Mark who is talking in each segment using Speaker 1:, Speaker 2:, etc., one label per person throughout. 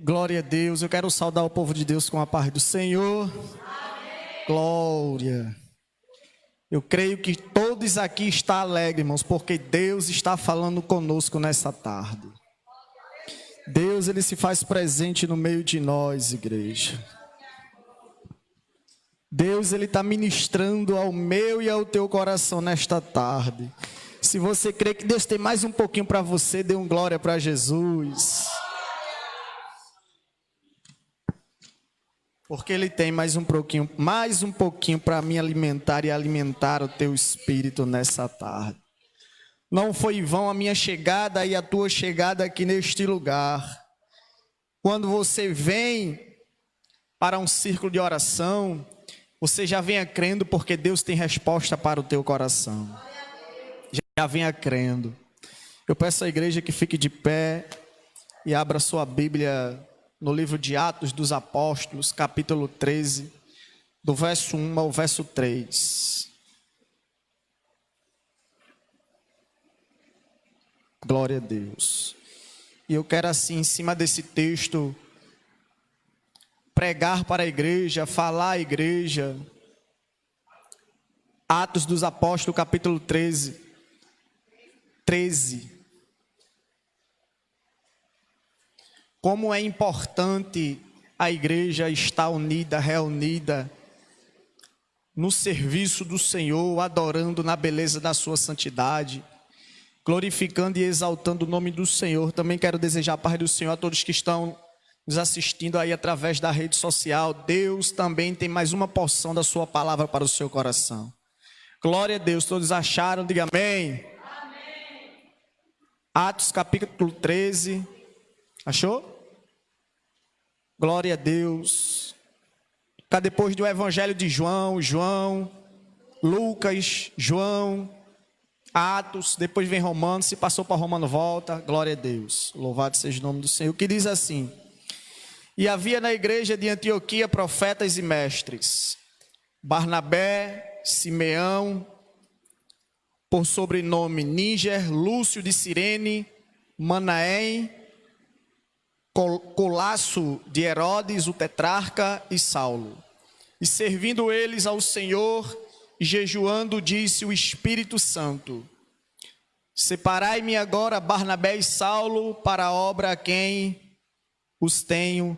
Speaker 1: Glória a Deus. Eu quero saudar o povo de Deus com a paz do Senhor. Amém. Glória. Eu creio que todos aqui estão alegres, irmãos, porque Deus está falando conosco nessa tarde. Deus, Ele se faz presente no meio de nós, igreja. Deus, Ele está ministrando ao meu e ao teu coração nesta tarde. Se você crê que Deus tem mais um pouquinho para você, dê um glória para Jesus. Porque Ele tem mais um pouquinho para me alimentar e alimentar o teu espírito nessa tarde. Não foi em vão a minha chegada e a tua chegada aqui neste lugar. Quando você vem para um círculo de oração, você já venha crendo, porque Deus tem resposta para o teu coração. Já venha crendo. Eu peço à igreja que fique de pé e abra sua Bíblia no livro de Atos dos Apóstolos, capítulo 13, do verso 1 ao verso 3. Glória a Deus. E eu quero assim, em cima desse texto, pregar para a igreja, falar à igreja. Atos dos Apóstolos, capítulo 13. Como é importante a igreja estar unida, reunida, no serviço do Senhor, adorando na beleza da sua santidade, glorificando e exaltando o nome do Senhor. Também quero desejar a paz do Senhor a todos que estão nos assistindo aí através da rede social. Deus também tem mais uma porção da sua palavra para o seu coração. Glória a Deus. Todos acharam? Diga amém. Amém. Atos capítulo 13. Achou? Glória a Deus. Está depois do evangelho de João, Lucas, João, Atos, depois vem Romanos, se passou para Romano, volta. Glória a Deus. Louvado seja o nome do Senhor. Que diz assim: e havia na igreja de Antioquia profetas e mestres, Barnabé, Simeão, por sobrenome Níger, Lúcio de Cirene, Manaém, Colasso de Herodes, o tetrarca, e Saulo. E servindo eles ao Senhor, e jejuando, disse o Espírito Santo: separai-me agora Barnabé e Saulo para a obra a quem os tenho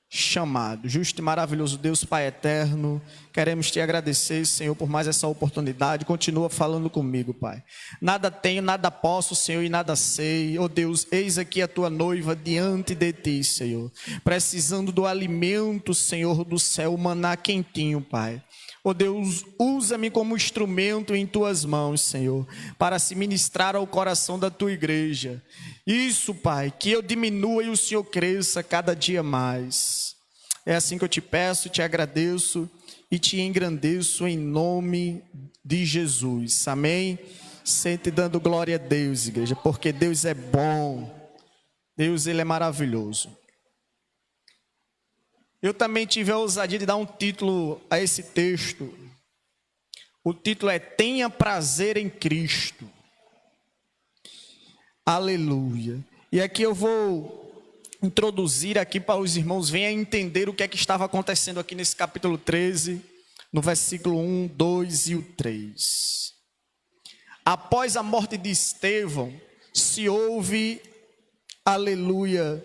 Speaker 1: chamado. Justo e maravilhoso Deus, Pai eterno, queremos te agradecer, Senhor, por mais essa oportunidade. Continua falando comigo, Pai. Nada tenho, nada posso, Senhor, e nada sei. Oh Deus, eis aqui a tua noiva diante de ti, Senhor, precisando do alimento, Senhor, do céu, o maná quentinho, Pai. Oh Deus, usa-me como instrumento em tuas mãos, Senhor, para se ministrar ao coração da tua igreja. Isso, Pai, que eu diminua e o Senhor cresça cada dia mais. É assim que eu te peço, te agradeço e te engrandeço em nome de Jesus. Amém? Sempre dando glória a Deus, igreja, porque Deus é bom. Deus, Ele é maravilhoso. Eu também tive a ousadia de dar um título a esse texto. O título é Tenha Prazer em Cristo. Aleluia. E aqui eu vou introduzir aqui para os irmãos venham entender o que é que estava acontecendo aqui nesse capítulo 13, no versículo 1, 2 e o 3. Após a morte de Estevão, se houve, aleluia,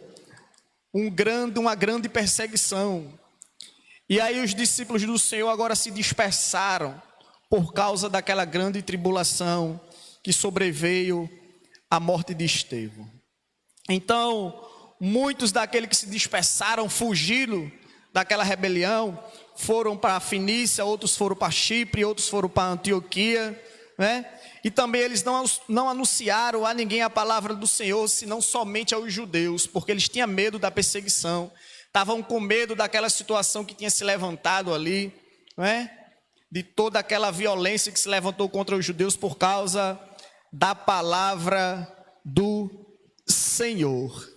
Speaker 1: uma grande perseguição. E aí os discípulos do Senhor agora se dispersaram por causa daquela grande tribulação que sobreveio a morte de Estevão. Então, muitos daqueles que se dispersaram, fugiram daquela rebelião, foram para a Fenícia, outros foram para Chipre, outros foram para Antioquia, né? E também eles não anunciaram a ninguém a palavra do Senhor, senão somente aos judeus, porque eles tinham medo da perseguição, estavam com medo daquela situação que tinha se levantado ali, né? De toda aquela violência que se levantou contra os judeus por causa da palavra do Senhor.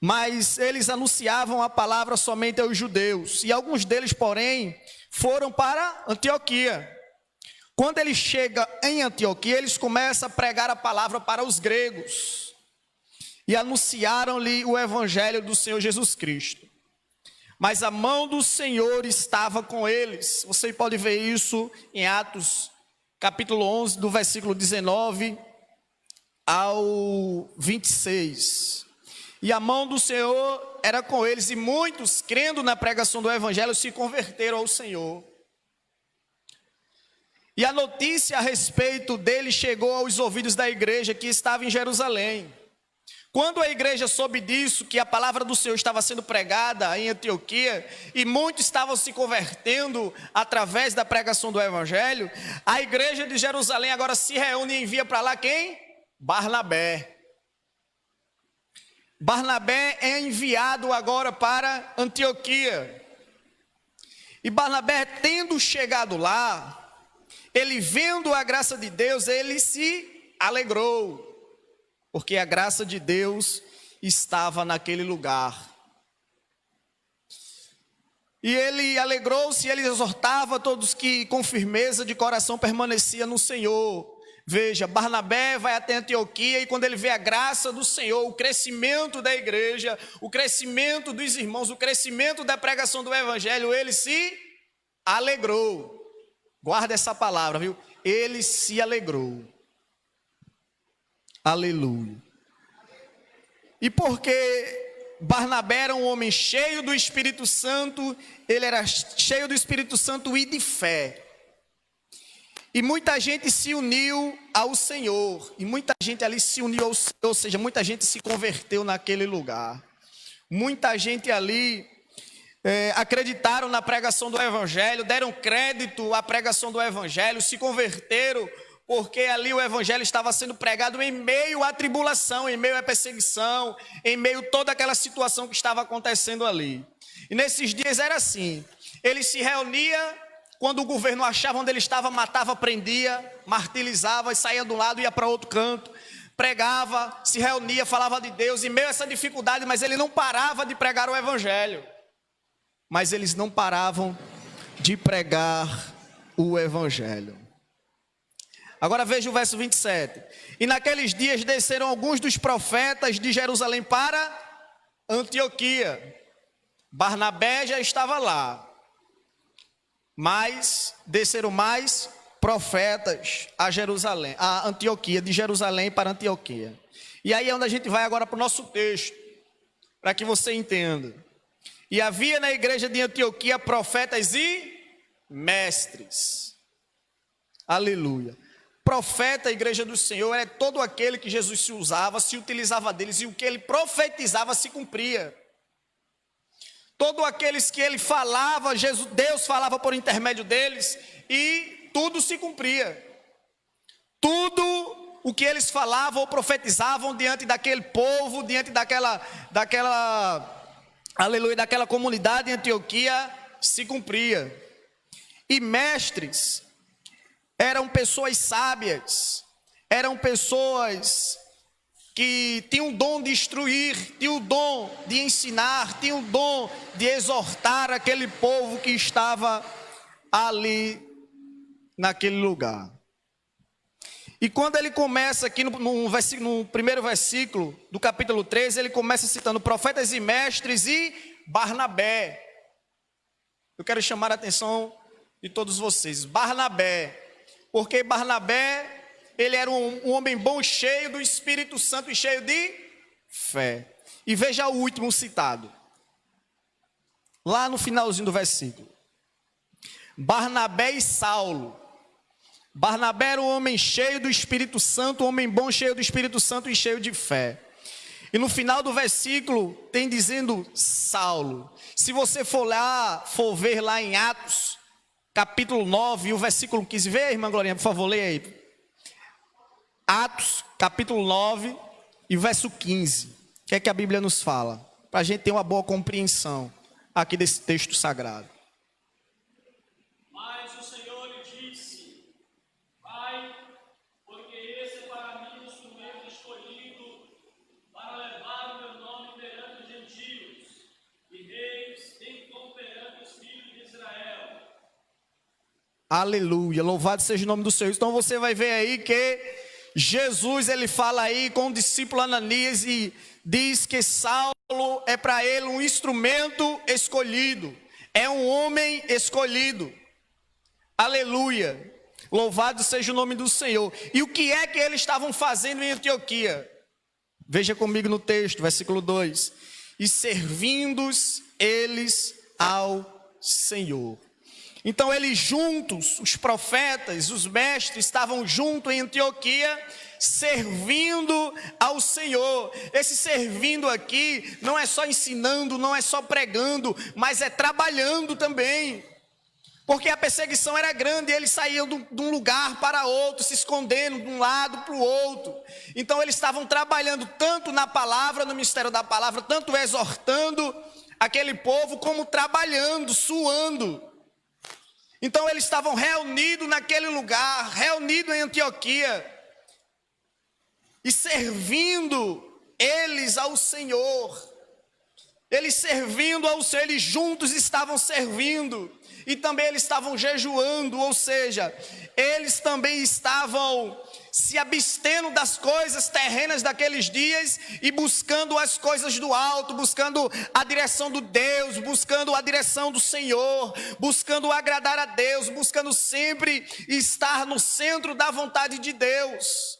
Speaker 1: Mas eles anunciavam a palavra somente aos judeus, e alguns deles, porém, foram para Antioquia. Quando ele chega em Antioquia, eles começam a pregar a palavra para os gregos. e anunciaram-lhe o evangelho do Senhor Jesus Cristo. Mas a mão do Senhor estava com eles. Você pode ver isso em Atos, capítulo 11, do versículo 19 ao 26. E a mão do Senhor era com eles, e muitos, crendo na pregação do evangelho, se converteram ao Senhor. E a notícia a respeito dele chegou aos ouvidos da igreja que estava em Jerusalém. Quando a igreja soube disso, que a palavra do Senhor estava sendo pregada em Antioquia, e muitos estavam se convertendo através da pregação do evangelho, a igreja de Jerusalém agora se reúne e envia para lá quem? Barnabé. Barnabé é enviado agora para Antioquia. E Barnabé, tendo chegado lá, ele vendo a graça de Deus, ele se alegrou, porque a graça de Deus estava naquele lugar. E ele alegrou-se, ele exortava todos que com firmeza de coração permaneciam no Senhor. Veja, Barnabé vai até Antioquia, e quando ele vê a graça do Senhor, o crescimento da igreja, o crescimento dos irmãos, o crescimento da pregação do evangelho, ele se alegrou. Guarda essa palavra, viu? Ele se alegrou. Aleluia. E porque Barnabé era um homem cheio do Espírito Santo, ele era cheio do Espírito Santo e de fé. E muita gente se uniu ao Senhor. E muita gente ali se uniu ao Senhor, ou seja, muita gente se converteu naquele lugar. Muita gente ali acreditaram na pregação do Evangelho, deram crédito à pregação do Evangelho, se converteram, porque ali o evangelho estava sendo pregado em meio à tribulação, em meio à perseguição, em meio a toda aquela situação que estava acontecendo ali. E nesses dias era assim, ele se reunia, quando o governo achava onde ele estava, matava, prendia, martirizava, e saía de um lado e ia para outro canto, pregava, se reunia, falava de Deus, em meio a essa dificuldade, mas ele não parava de pregar o evangelho. Mas eles não paravam de pregar o evangelho. Agora veja o verso 27. E naqueles dias desceram alguns dos profetas de Jerusalém para Antioquia. Barnabé já estava lá, mas desceram mais profetas a Jerusalém, a Antioquia, de Jerusalém para Antioquia. E aí é onde a gente vai agora para o nosso texto, para que você entenda. E havia na igreja de Antioquia profetas e mestres. Aleluia. Profeta, a igreja do Senhor, é todo aquele que Jesus se usava, se utilizava deles, e o que ele profetizava se cumpria. Todos aqueles que ele falava, Deus falava por intermédio deles, e tudo se cumpria. Tudo o que eles falavam ou profetizavam diante daquele povo, diante daquela comunidade em Antioquia, se cumpria. E mestres eram pessoas sábias, eram pessoas que tinham o dom de instruir, tinham o dom de ensinar, tinham o dom de exortar aquele povo que estava ali naquele lugar. E quando ele começa aqui no primeiro versículo do capítulo 13, ele começa citando profetas e mestres e Barnabé. Eu quero chamar a atenção de todos vocês. Barnabé. Porque Barnabé, ele era um homem bom, cheio do Espírito Santo e cheio de fé. E veja o último citado. Lá no finalzinho do versículo. Barnabé e Saulo. Barnabé era um homem cheio do Espírito Santo, um homem bom, cheio do Espírito Santo e cheio de fé. E no final do versículo tem dizendo Saulo. Se você for ver lá em Atos, capítulo 9, e o versículo 15. Vê, irmã Glorinha, por favor, leia aí. Atos, capítulo 9 e verso 15. O que é que a Bíblia nos fala? Para a gente ter uma boa compreensão aqui desse texto sagrado.
Speaker 2: Mas o Senhor lhe disse: vai, porque esse é para mim o instrumento escolhido para levar o meu nome perante os gentios e reis, bem como perante os filhos de Israel.
Speaker 1: Aleluia, louvado seja o nome do Senhor. Então você vai ver aí que Jesus, ele fala aí com o discípulo Ananias, e diz que Saulo é para ele um instrumento escolhido, é um homem escolhido. Aleluia! Louvado seja o nome do Senhor. E o que é que eles estavam fazendo em Antioquia? Veja comigo no texto, versículo 2. E servindo eles ao Senhor. Então eles juntos, os profetas, os mestres, estavam juntos em Antioquia, servindo ao Senhor. Esse servindo aqui não é só ensinando, não é só pregando, mas é trabalhando também. Porque a perseguição era grande, eles saíam de um lugar para outro, se escondendo de um lado para o outro. Então eles estavam trabalhando tanto na palavra, no ministério da palavra, tanto exortando aquele povo, como trabalhando, suando. Então eles estavam reunidos naquele lugar, reunidos em Antioquia, e servindo eles ao Senhor. Eles servindo ao Senhor, eles juntos estavam servindo. E também eles estavam jejuando, ou seja, eles também estavam se abstendo das coisas terrenas daqueles dias e buscando as coisas do alto, buscando a direção do Deus, buscando a direção do Senhor, buscando agradar a Deus, buscando sempre estar no centro da vontade de Deus.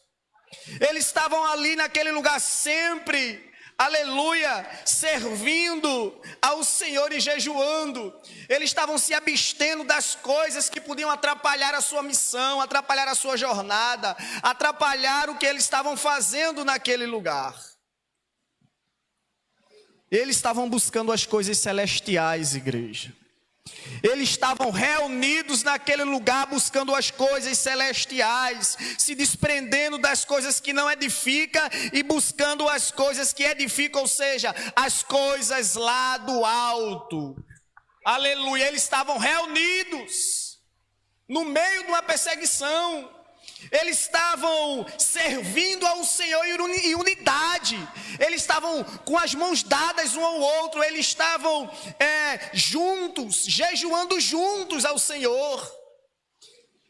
Speaker 1: Eles estavam ali naquele lugar sempre, aleluia, servindo ao Senhor e jejuando. Eles estavam se abstendo das coisas que podiam atrapalhar a sua missão, atrapalhar a sua jornada, atrapalhar o que eles estavam fazendo naquele lugar. Eles estavam buscando as coisas celestiais, igreja. Eles estavam reunidos naquele lugar buscando as coisas celestiais, se desprendendo das coisas que não edificam e buscando as coisas que edificam, ou seja, as coisas lá do alto. Aleluia, eles estavam reunidos no meio de uma perseguição. Eles estavam servindo ao Senhor em unidade. Eles estavam com as mãos dadas um ao outro. Eles estavam juntos, jejuando juntos ao Senhor.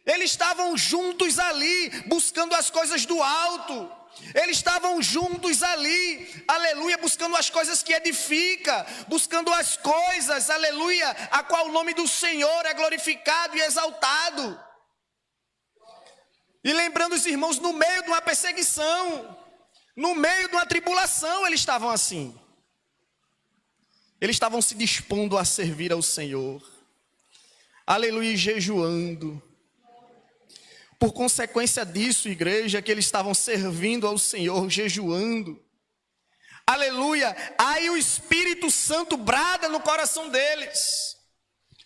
Speaker 1: Eles estavam juntos ali, buscando as coisas do alto. Eles estavam juntos ali, aleluia, buscando as coisas que edificam, buscando as coisas, aleluia, a qual o nome do Senhor é glorificado e exaltado. E lembrando os irmãos, no meio de uma perseguição, no meio de uma tribulação, eles estavam assim. Eles estavam se dispondo a servir ao Senhor. Aleluia, jejuando. Por consequência disso, igreja, que eles estavam servindo ao Senhor, jejuando. Aleluia, aí o Espírito Santo brada no coração deles.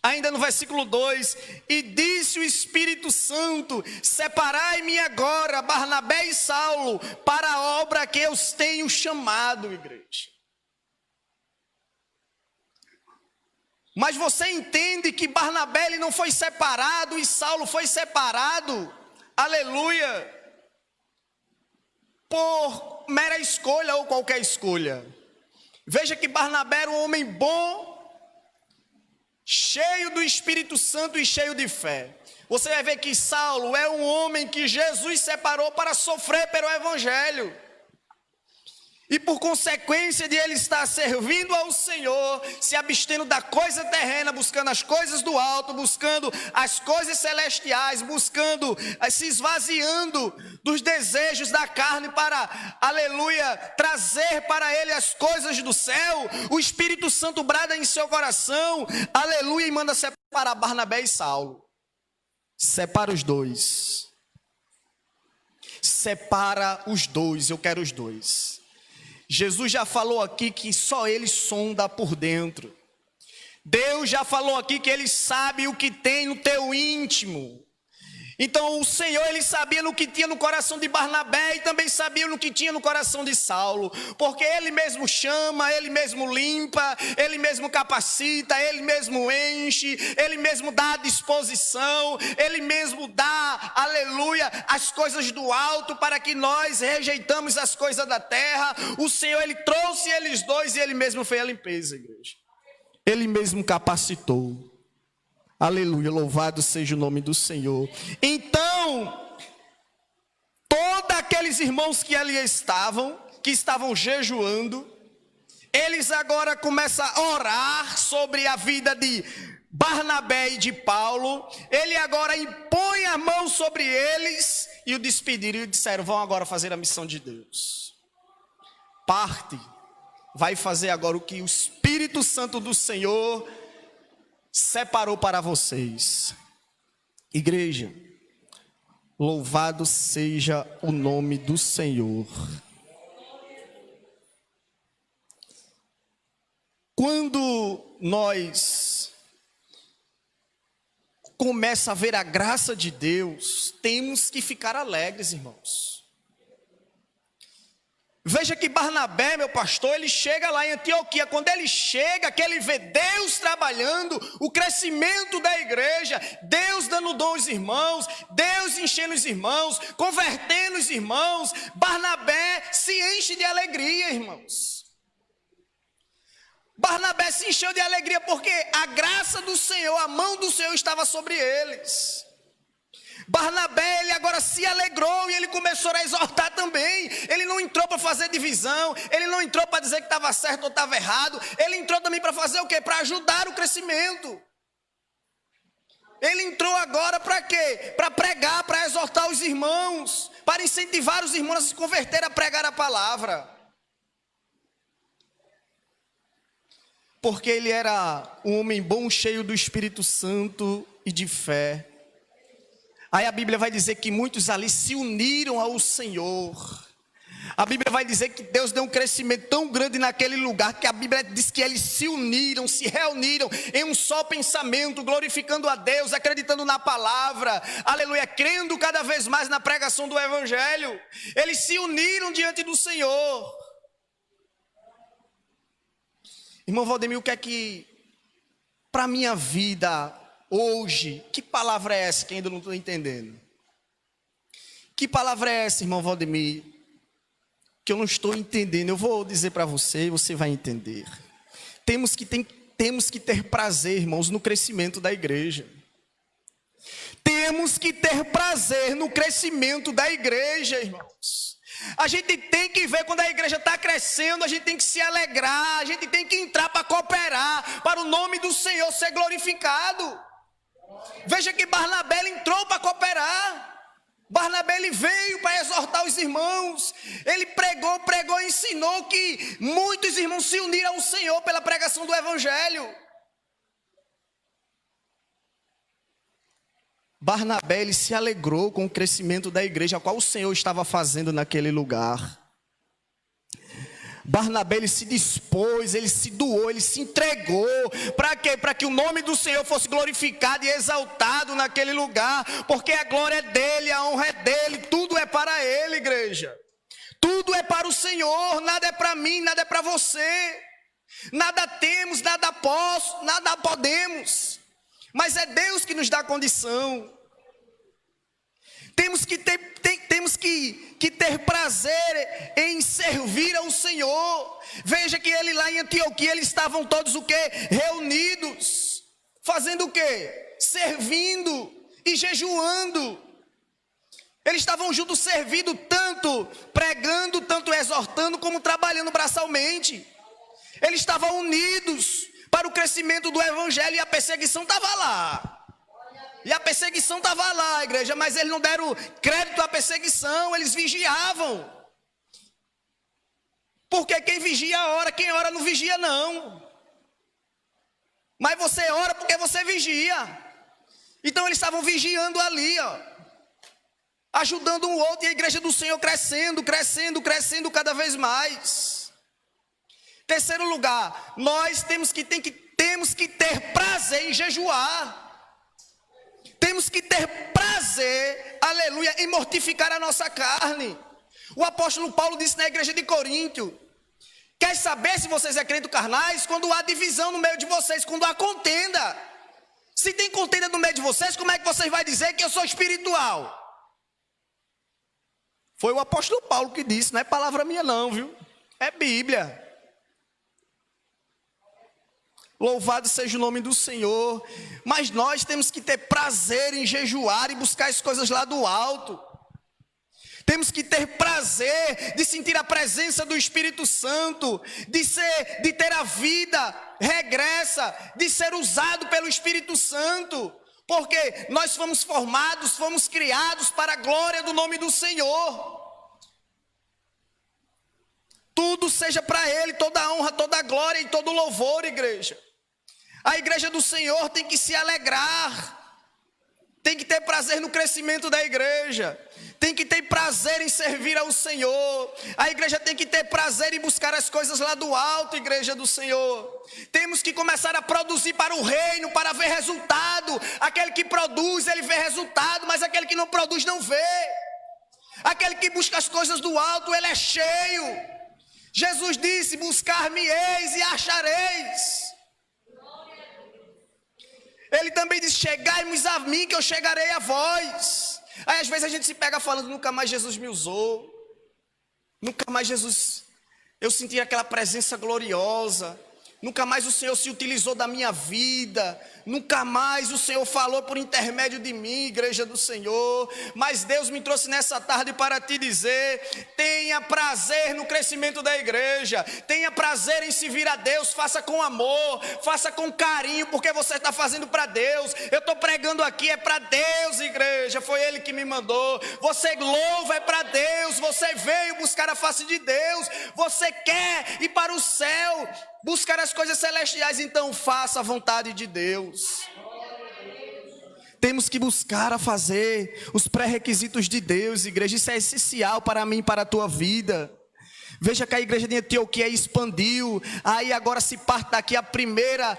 Speaker 1: Ainda no versículo 2, e disse o Espírito Santo, separai-me agora, Barnabé e Saulo, para a obra que eu os tenho chamado, igreja. Mas você entende que Barnabé ele não foi separado e Saulo foi separado, aleluia, por mera escolha ou qualquer escolha. Veja que Barnabé era um homem bom, cheio do Espírito Santo e cheio de fé. Você vai ver que Saulo é um homem que Jesus separou para sofrer pelo Evangelho. E por consequência de ele estar servindo ao Senhor, se abstendo da coisa terrena, buscando as coisas do alto, buscando as coisas celestiais, buscando, se esvaziando dos desejos da carne para, aleluia, trazer para ele as coisas do céu, o Espírito Santo brada em seu coração, aleluia, e manda separar Barnabé e Saulo. Separa os dois. Separa os dois, eu quero os dois. Jesus já falou aqui que só Ele sonda por dentro. Deus já falou aqui que Ele sabe o que tem no teu íntimo. Então o Senhor, Ele sabia no que tinha no coração de Barnabé e também sabia no que tinha no coração de Saulo. Porque Ele mesmo chama, Ele mesmo limpa, Ele mesmo capacita, Ele mesmo enche, Ele mesmo dá a disposição, Ele mesmo dá, aleluia, as coisas do alto para que nós rejeitamos as coisas da terra. O Senhor, Ele trouxe eles dois e Ele mesmo fez a limpeza, igreja. Ele mesmo capacitou. Aleluia, louvado seja o nome do Senhor. Então, todos aqueles irmãos que ali estavam, que estavam jejuando. Eles agora começam a orar sobre a vida de Barnabé e de Paulo. Ele agora impõe a mão sobre eles e o despediram e disseram: vão agora fazer a missão de Deus. Parte, vai fazer agora o que o Espírito Santo do Senhor separou para vocês. Igreja, louvado seja o nome do Senhor. Quando nós começa a ver a graça de Deus, temos que ficar alegres, irmãos. Veja que Barnabé, meu pastor, ele chega lá em Antioquia. Quando ele chega, que ele vê Deus trabalhando, o crescimento da igreja, Deus dando dom aos irmãos, Deus enchendo os irmãos, convertendo os irmãos, Barnabé se enche de alegria, irmãos. Barnabé se encheu de alegria porque a graça do Senhor, a mão do Senhor estava sobre eles. Barnabé, ele agora se alegrou e ele começou a exortar também. Ele não entrou para fazer divisão, ele não entrou para dizer que estava certo ou estava errado. Ele entrou também para fazer o quê? Para ajudar o crescimento. Ele entrou agora para quê? Para pregar, para exortar os irmãos, para incentivar os irmãos a se converter, a pregar a palavra. Porque ele era um homem bom, cheio do Espírito Santo e de fé. Aí a Bíblia vai dizer que muitos ali se uniram ao Senhor. A Bíblia vai dizer que Deus deu um crescimento tão grande naquele lugar, que a Bíblia diz que eles se uniram, se reuniram em um só pensamento, glorificando a Deus, acreditando na palavra, aleluia, crendo cada vez mais na pregação do Evangelho. Eles se uniram diante do Senhor. Irmão Valdemir, o que é que, para a minha vida, hoje, que palavra é essa que ainda não estou entendendo? Que palavra é essa, irmão Valdemir, que eu não estou entendendo? Eu vou dizer para você e você vai entender. Temos que ter prazer, irmãos, no crescimento da igreja. Temos que ter prazer no crescimento da igreja, irmãos. A gente tem que ver quando a igreja está crescendo, a gente tem que se alegrar, a gente tem que entrar para cooperar, para o nome do Senhor ser glorificado. Veja que Barnabé entrou para cooperar. Barnabé ele veio para exortar os irmãos. Ele pregou e ensinou que muitos irmãos se uniram ao Senhor pela pregação do Evangelho. Barnabé ele se alegrou com o crescimento da igreja, a qual o Senhor estava fazendo naquele lugar. Barnabé ele se dispôs, ele se doou, ele se entregou. Para quê? Para que o nome do Senhor fosse glorificado e exaltado naquele lugar. Porque a glória é dele, a honra é dele, tudo é para ele, igreja. Tudo é para o Senhor, nada é para mim, nada é para você. Nada temos, nada posso, nada podemos. Mas é Deus que nos dá condição. Temos que ter prazer em servir ao Senhor. Veja que ele lá em Antioquia, eles estavam todos o quê? Reunidos. Fazendo o quê? Servindo e jejuando. Eles estavam juntos servindo, tanto pregando, tanto exortando, como trabalhando braçalmente. Eles estavam unidos para o crescimento do Evangelho, e a perseguição estava lá. E a perseguição estava lá, igreja, mas eles não deram crédito à perseguição, eles vigiavam. Porque quem vigia ora, quem ora não vigia não. Mas você ora porque você vigia. Então eles estavam vigiando ali, ó, ajudando um outro, e a igreja do Senhor crescendo cada vez mais. Terceiro lugar, nós temos que ter prazer em jejuar. Temos que ter prazer, aleluia, em mortificar a nossa carne. O apóstolo Paulo disse na igreja de Corinto: quer saber se vocês é crentes carnais? Quando há divisão no meio de vocês, quando há contenda. Se tem contenda no meio de vocês, como é que vocês vão dizer que eu sou espiritual? Foi o apóstolo Paulo que disse, não é palavra minha não, viu? É Bíblia. Louvado seja o nome do Senhor. Mas nós temos que ter prazer em jejuar e buscar as coisas lá do alto. Temos que ter prazer de sentir a presença do Espírito Santo, de ter a vida regressa, de ser usado pelo Espírito Santo, porque nós fomos formados, fomos criados para a glória do nome do Senhor. Tudo seja para Ele, toda a honra, toda a glória e todo o louvor, igreja. A igreja do Senhor tem que se alegrar, tem que ter prazer no crescimento da igreja, tem que ter prazer em servir ao Senhor. A igreja tem que ter prazer em buscar as coisas lá do alto, igreja do Senhor. Temos que começar a produzir para o reino, para ver resultado. Aquele que produz, ele vê resultado, mas aquele que não produz, não vê. Aquele que busca as coisas do alto, ele é cheio. Jesus disse: buscar-me-eis e achareis. Ele também disse: chegai-vos a mim, que eu chegarei a vós. Aí às vezes a gente se pega falando: nunca mais Jesus me usou, nunca mais Jesus, eu senti aquela presença gloriosa, nunca mais o Senhor se utilizou da minha vida, nunca mais o Senhor falou por intermédio de mim, igreja do Senhor. Mas Deus me trouxe nessa tarde para te dizer: tenha prazer no crescimento da igreja, tenha prazer em servir a Deus, faça com amor, faça com carinho, porque você está fazendo para Deus. Eu estou pregando aqui, é para Deus, igreja, foi Ele que me mandou. Você louva, é para Deus, você veio buscar a face de Deus, você quer ir para o céu, buscar as coisas celestiais, então faça a vontade de Deus. Temos que buscar a fazer os pré-requisitos de Deus, igreja. Isso é essencial para mim e para a tua vida. Veja que a igreja de Antioquia expandiu. Aí agora se parte daqui a primeira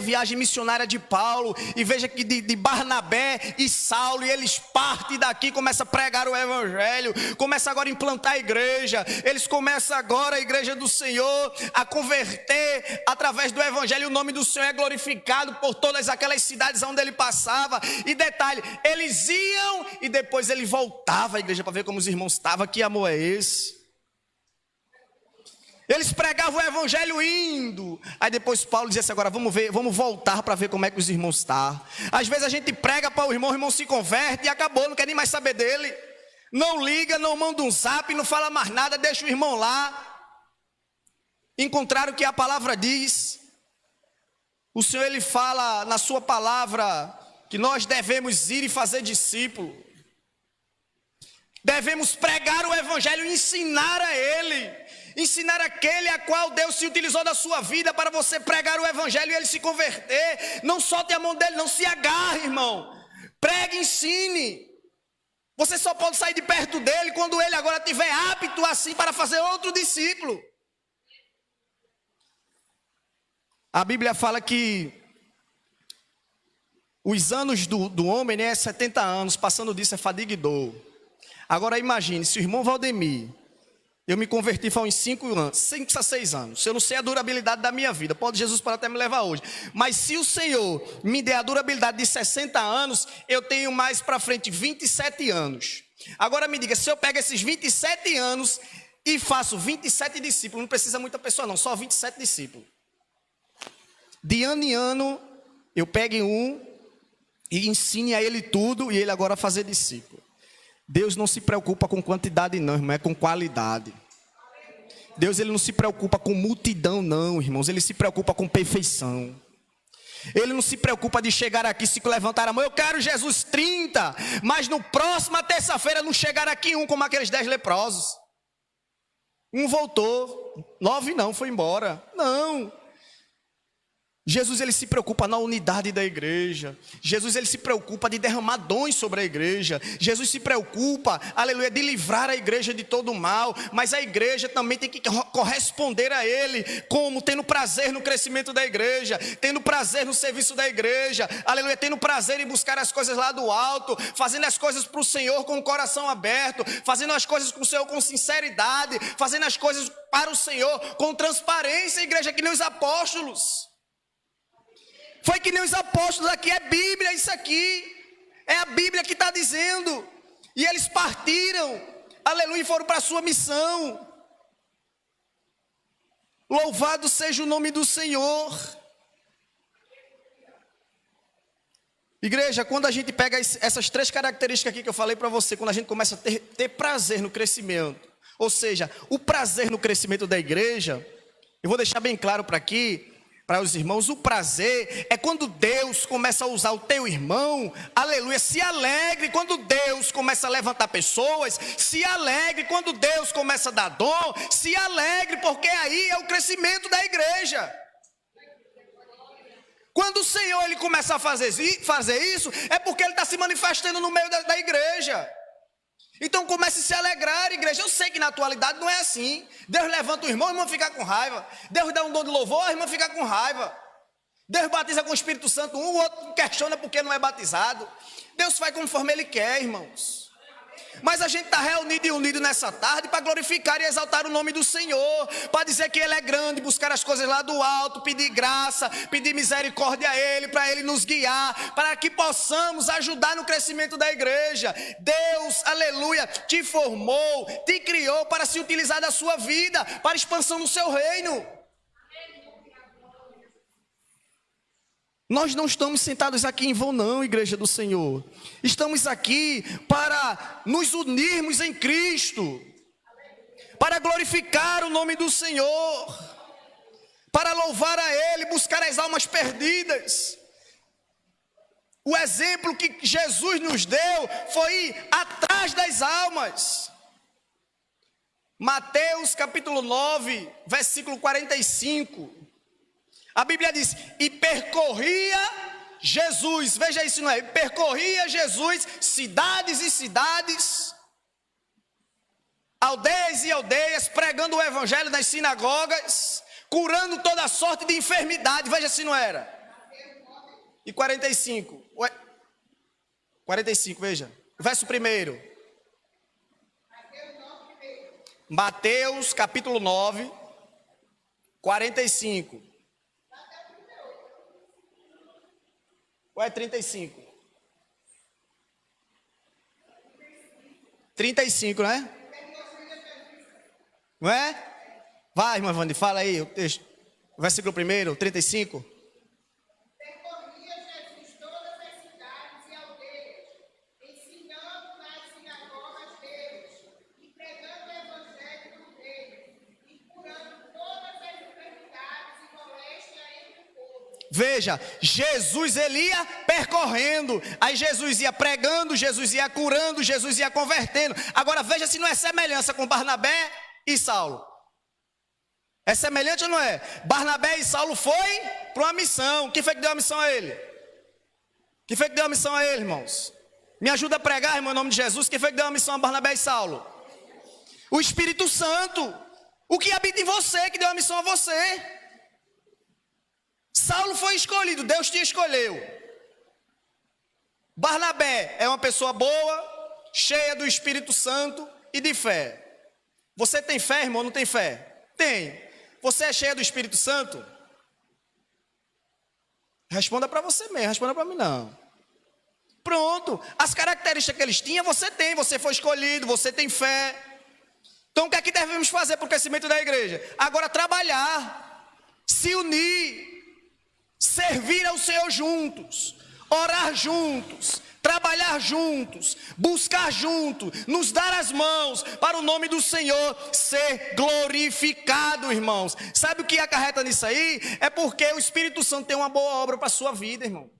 Speaker 1: viagem missionária de Paulo, e veja que de Barnabé e Saulo, e eles partem daqui, começam a pregar o evangelho, começam agora a implantar a igreja, eles começam agora, a igreja do Senhor, a converter através do evangelho. O nome do Senhor é glorificado por todas aquelas cidades onde ele passava. E detalhe, eles iam e depois ele voltava à igreja para ver como os irmãos estavam. Que amor é esse? Eles pregavam o evangelho indo. Aí depois Paulo dizia assim: agora vamos voltar para ver como é que os irmãos estão. Às vezes a gente prega para o irmão se converte e acabou, não quer nem mais saber dele. Não liga, não manda um zap, não fala mais nada, deixa o irmão lá. Encontraram o que a palavra diz. O Senhor, Ele fala na sua palavra que nós devemos ir e fazer discípulo. Devemos pregar o evangelho e ensinar a ele. Ensinar aquele a qual Deus se utilizou da sua vida para você pregar o evangelho e ele se converter. Não solte a mão dele, não se agarre, irmão. Pregue, ensine. Você só pode sair de perto dele quando ele agora estiver apto assim para fazer outro discípulo. A Bíblia fala que os anos do homem, né, é 70 anos, passando disso é fadiga e dor. Agora imagine, se o irmão Valdemir, eu me converti faz uns 5 anos, 5 a 6 anos. Eu não sei a durabilidade da minha vida. Pode Jesus para até me levar hoje. Mas se o Senhor me der a durabilidade de 60 anos, eu tenho mais para frente 27 anos. Agora me diga, se eu pego esses 27 anos e faço 27 discípulos, não precisa muita pessoa não, só 27 discípulos. De ano em ano, eu pego um e ensine a ele tudo e ele agora fazer discípulo. Deus não se preocupa com quantidade não, irmão, é com qualidade. Deus, Ele não se preocupa com multidão não, irmãos, Ele se preocupa com perfeição. Ele não se preocupa de chegar aqui, se levantar a mão: eu quero Jesus 30, mas no próxima terça-feira não chegar aqui um como aqueles 10 leprosos. Um voltou, 9 não, foi embora. Não. Jesus, ele se preocupa na unidade da igreja. Jesus, ele se preocupa de derramar dons sobre a igreja. Jesus se preocupa, aleluia, de livrar a igreja de todo o mal. Mas a igreja também tem que corresponder a ele, como? Tendo prazer no crescimento da igreja, tendo prazer no serviço da igreja, aleluia, tendo prazer em buscar as coisas lá do alto, fazendo as coisas para o Senhor com o coração aberto, fazendo as coisas com o Senhor com sinceridade, fazendo as coisas para o Senhor com transparência, igreja, que nem os apóstolos. Foi que nem os apóstolos aqui, é Bíblia isso aqui. É a Bíblia que está dizendo. E eles partiram, aleluia, e foram para a sua missão. Louvado seja o nome do Senhor. Igreja, quando a gente pega essas 3 características aqui que eu falei para você, quando a gente começa a ter prazer no crescimento, ou seja, o prazer no crescimento da igreja, eu vou deixar bem claro para os irmãos, o prazer é quando Deus começa a usar o teu irmão, aleluia, se alegre quando Deus começa a levantar pessoas, se alegre quando Deus começa a dar dom, se alegre, porque aí é o crescimento da igreja. Quando o Senhor ele começa a fazer isso, é porque Ele está se manifestando no meio da igreja. Então comece a se alegrar, igreja. Eu sei que na atualidade não é assim. Deus levanta o irmão fica com raiva. Deus dá um dom de louvor, a irmã fica com raiva. Deus batiza com o Espírito Santo, o outro questiona porque não é batizado. Deus faz conforme Ele quer, irmãos. Mas a gente está reunido e unido nessa tarde para glorificar e exaltar o nome do Senhor, para dizer que Ele é grande, buscar as coisas lá do alto, pedir graça, pedir misericórdia a Ele, para Ele nos guiar, para que possamos ajudar no crescimento da igreja. Deus, aleluia, te formou, te criou para se utilizar da sua vida, para a expansão do seu reino. Nós não estamos sentados aqui em vão não, igreja do Senhor. Estamos aqui para nos unirmos em Cristo, para glorificar o nome do Senhor, para louvar a Ele, buscar as almas perdidas. O exemplo que Jesus nos deu foi ir atrás das almas. Mateus capítulo 9, versículo 45. A Bíblia diz, e percorria Jesus, veja isso, não é? Percorria Jesus cidades e cidades, aldeias e aldeias, pregando o evangelho nas sinagogas, curando toda sorte de enfermidade, veja se não era. E 45, 45, veja, verso 1. Mateus capítulo 9, 45. Ou é 35? 35, não é? Não é? Vai, irmã Wanda, fala aí o texto. Versículo 1, 35.
Speaker 3: Percorria Jesus todas as cidades e aldeias, ensinando nas sinagogas deles, e pregando o evangelho do reino, e curando todas as enfermidades e moléstias entre o povo.
Speaker 1: Veja, Jesus ele ia percorrendo, aí Jesus ia pregando, Jesus ia curando, Jesus ia convertendo. Agora veja se não é semelhança com Barnabé e Saulo. É semelhante ou não é? Barnabé e Saulo foi para uma missão. Quem foi que deu a missão a ele? Quem foi que deu a missão a ele, irmãos? Me ajuda a pregar, irmão, em nome de Jesus. Quem foi que deu a missão a Barnabé e Saulo? O Espírito Santo. O que habita em você, que deu a missão a você. Saulo foi escolhido, Deus te escolheu. Barnabé é uma pessoa boa, cheia do Espírito Santo e de fé. Você tem fé, irmão, não tem fé? Tem. Você é cheia do Espírito Santo? Responda para você mesmo, responda para mim não. Pronto, as características que eles tinham, você tem, você foi escolhido, você tem fé. Então o que é que devemos fazer para o crescimento da igreja? Agora trabalhar, se unir, servir ao Senhor juntos, orar juntos, trabalhar juntos, buscar juntos, nos dar as mãos para o nome do Senhor ser glorificado, irmãos. Sabe o que acarreta nisso aí? É porque o Espírito Santo tem uma boa obra para a sua vida, irmão.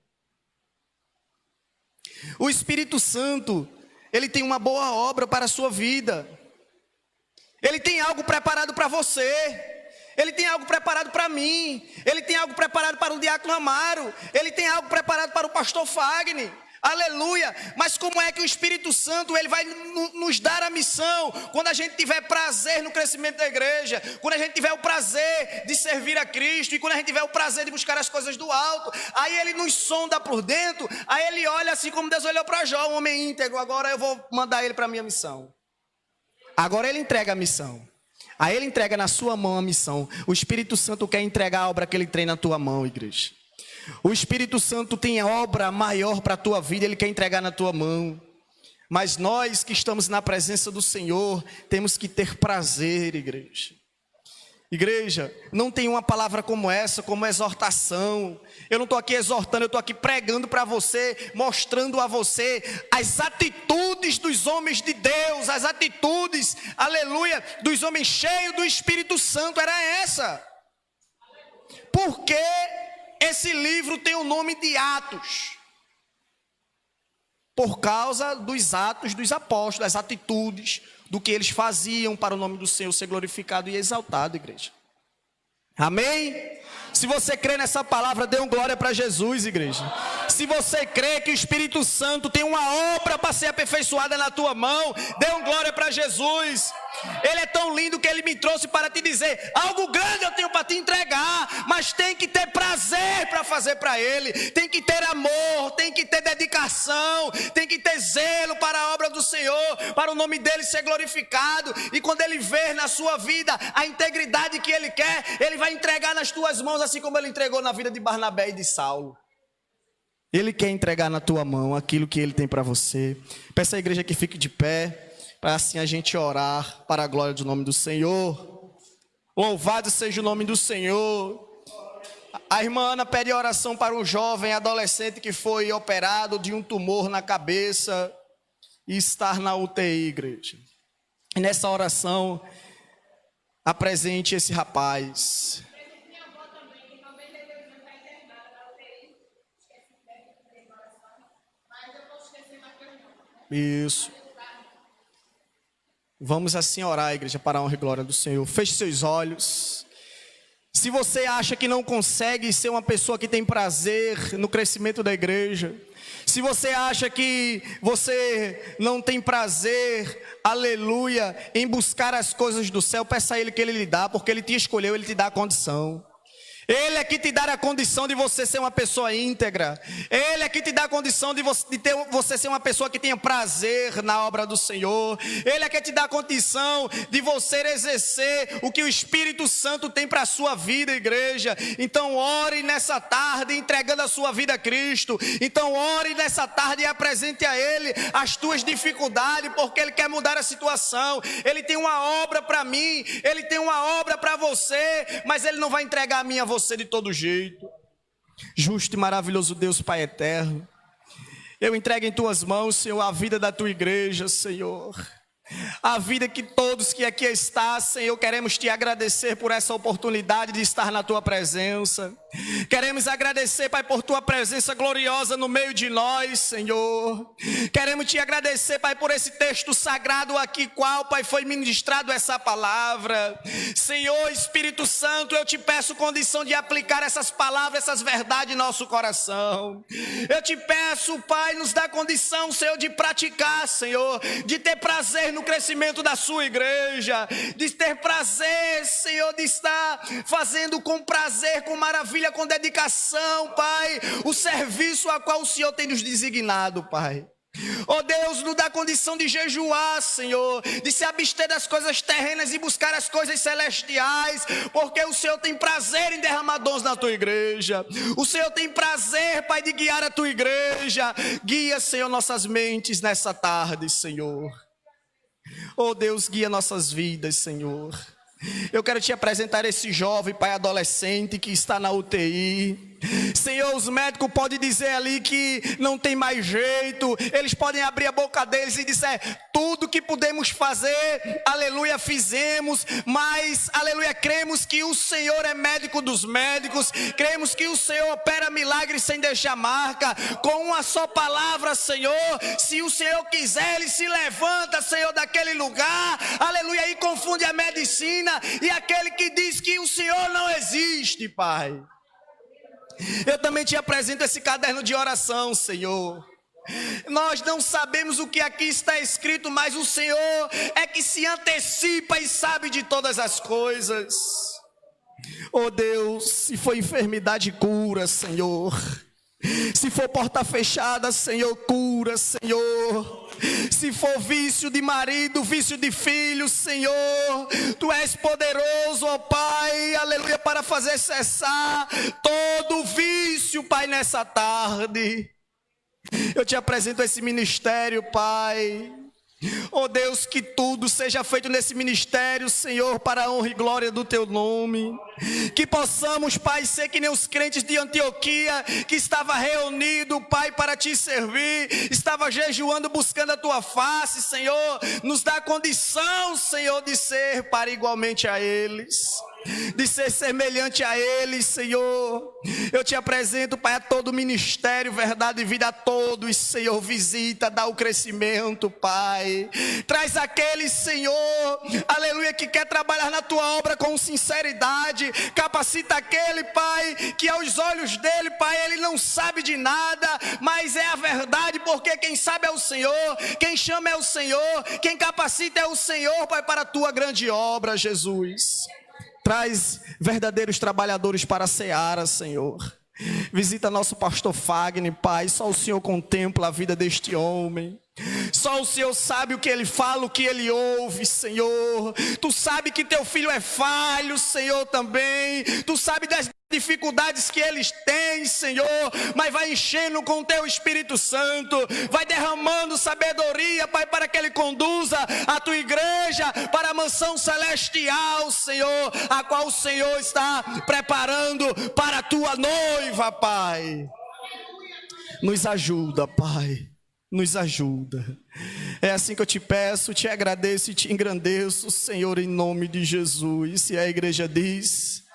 Speaker 1: O Espírito Santo, ele tem uma boa obra para a sua vida. Ele tem algo preparado para você. Ele tem algo preparado para mim. Ele tem algo preparado para o diácono Amaro. Ele tem algo preparado para o pastor Fagner. Aleluia. Mas como é que o Espírito Santo ele vai nos dar a missão? Quando a gente tiver prazer no crescimento da igreja, quando a gente tiver o prazer de servir a Cristo, e quando a gente tiver o prazer de buscar as coisas do alto, aí ele nos sonda por dentro, aí ele olha assim como Deus olhou para Jó, um homem íntegro, agora eu vou mandar ele para a minha missão. Agora ele entrega a missão. Aí ele entrega na sua mão a missão. O Espírito Santo quer entregar a obra que ele tem na tua mão, igreja. O Espírito Santo tem a obra maior para a tua vida, ele quer entregar na tua mão. Mas nós que estamos na presença do Senhor, temos que ter prazer, igreja. Igreja, não tem uma palavra como essa, como exortação. Eu não estou aqui exortando, eu estou aqui pregando para você, mostrando a você as atitudes dos homens de Deus, as atitudes, aleluia, dos homens cheios do Espírito Santo, era essa. Porque esse livro tem o nome de Atos? Por causa dos atos dos apóstolos, das atitudes, do que eles faziam para o nome do Senhor ser glorificado e exaltado, igreja. Amém? Se você crê nessa palavra, dê um glória para Jesus, igreja. Se você crê que o Espírito Santo tem uma obra para ser aperfeiçoada na tua mão, dê um glória para Jesus. Ele é tão lindo que ele me trouxe para te dizer: algo grande eu tenho para te entregar, mas tem que ter prazer para fazer para ele, tem que ter amor, tem que ter dedicação, tem que ter zelo para a obra do Senhor, para o nome dele ser glorificado. E quando ele ver na sua vida a integridade que ele quer, ele vai entregar nas tuas mãos, assim como ele entregou na vida de Barnabé e de Saulo. Ele quer entregar na tua mão aquilo que ele tem para você. Peça à igreja que fique de pé, para assim a gente orar para a glória do nome do Senhor. Louvado seja o nome do Senhor. A irmã Ana pede oração para um jovem adolescente que foi operado de um tumor na cabeça e estar na UTI, igreja. E nessa oração, apresente esse rapaz. Isso. Vamos assim orar, igreja, para a honra e glória do Senhor. Feche seus olhos. Se você acha que não consegue ser uma pessoa que tem prazer no crescimento da igreja, se você acha que você não tem prazer, aleluia, em buscar as coisas do céu, peça a Ele que Ele lhe dá, porque Ele te escolheu, Ele te dá a condição. Ele é que te dá a condição de você ser uma pessoa íntegra. Ele é que te dá a condição de você ser uma pessoa que tenha prazer na obra do Senhor. Ele é que te dá a condição de você exercer o que o Espírito Santo tem para a sua vida, igreja. Então ore nessa tarde entregando a sua vida a Cristo. Então ore nessa tarde e apresente a Ele as tuas dificuldades, porque Ele quer mudar a situação. Ele tem uma obra para mim, Ele tem uma obra para você, mas Ele não vai entregar a mim a você de todo jeito. Justo e maravilhoso Deus, Pai eterno, eu entrego em tuas mãos, Senhor, a vida da tua igreja, Senhor, a vida que todos que aqui está, Senhor, queremos te agradecer por essa oportunidade de estar na tua presença. Queremos agradecer, Pai, por tua presença gloriosa no meio de nós, Senhor. Queremos te agradecer, Pai, por esse texto sagrado aqui, qual, Pai, foi ministrado essa palavra. Senhor, Espírito Santo, eu te peço condição de aplicar essas palavras, essas verdades em nosso coração. Eu te peço, Pai, nos dá condição, Senhor, de praticar, Senhor, de ter prazer no crescimento da sua igreja, de ter prazer, Senhor, de estar fazendo com prazer, com maravilha, com dedicação, Pai, o serviço a qual o Senhor tem nos designado, Pai. Oh Deus, nos dá condição de jejuar, Senhor, de se abster das coisas terrenas e buscar as coisas celestiais, porque o Senhor tem prazer em derramar dons na tua igreja. O Senhor tem prazer, Pai, de guiar a tua igreja. Guia, Senhor, nossas mentes nessa tarde, Senhor. Oh Deus, guia nossas vidas, Senhor. Eu quero te apresentar esse jovem, pai, adolescente que está na UTI. Senhor, os médicos podem dizer ali que não tem mais jeito. Eles podem abrir a boca deles e dizer: tudo que pudemos fazer, aleluia, fizemos. Mas, aleluia, cremos que o Senhor é médico dos médicos. Cremos que o Senhor opera milagres sem deixar marca. Com uma só palavra, Senhor, se o Senhor quiser, Ele se levanta, Senhor, daquele lugar, aleluia, e confunde a medicina e aquele que diz que o Senhor não existe, Pai. Eu também te apresento esse caderno de oração, Senhor. Nós não sabemos o que aqui está escrito, mas o Senhor é que se antecipa e sabe de todas as coisas. Oh Deus, se for enfermidade, cura, Senhor. Se for porta fechada, Senhor, cura, Senhor. Se for vício de marido, vício de filho, Senhor, Tu és poderoso, ó Pai, aleluia, para fazer cessar todo vício, Pai, nessa tarde. Eu te apresento esse ministério, Pai. Oh Deus, que tudo seja feito nesse ministério, Senhor, para a honra e glória do Teu nome. Que possamos, Pai, ser que nem os crentes de Antioquia, que estava reunido, Pai, para Te servir, estava jejuando, buscando a Tua face, Senhor. Nos dá condição, Senhor, de ser para igualmente a eles, de ser semelhante a eles, Senhor. Eu Te apresento, Pai, a todo o ministério, verdade e vida a todos, Senhor. Visita, dá o crescimento, Pai. Traz aqueles, Senhor, aleluia, que quer trabalhar na Tua obra com sinceridade. Capacita aquele, Pai, que aos olhos dele, Pai, ele não sabe de nada, mas é a verdade, porque quem sabe é o Senhor, quem chama é o Senhor, quem capacita é o Senhor, Pai, para a Tua grande obra, Jesus. Traz verdadeiros trabalhadores para a seara, Senhor. Visita nosso pastor Fagner, Pai. Só o Senhor contempla a vida deste homem. Só o Senhor sabe o que ele fala, o que ele ouve, Senhor. Tu sabe que teu filho é falho, Senhor, também. Tu sabe das dificuldades que eles têm, Senhor, mas vai enchendo com o Teu Espírito Santo, vai derramando sabedoria, Pai, para que Ele conduza a Tua igreja para a mansão celestial, Senhor, a qual o Senhor está preparando para a Tua noiva, Pai. Nos ajuda, Pai, nos ajuda. É assim que eu Te peço, Te agradeço e Te engrandeço, Senhor, em nome de Jesus. E a igreja diz...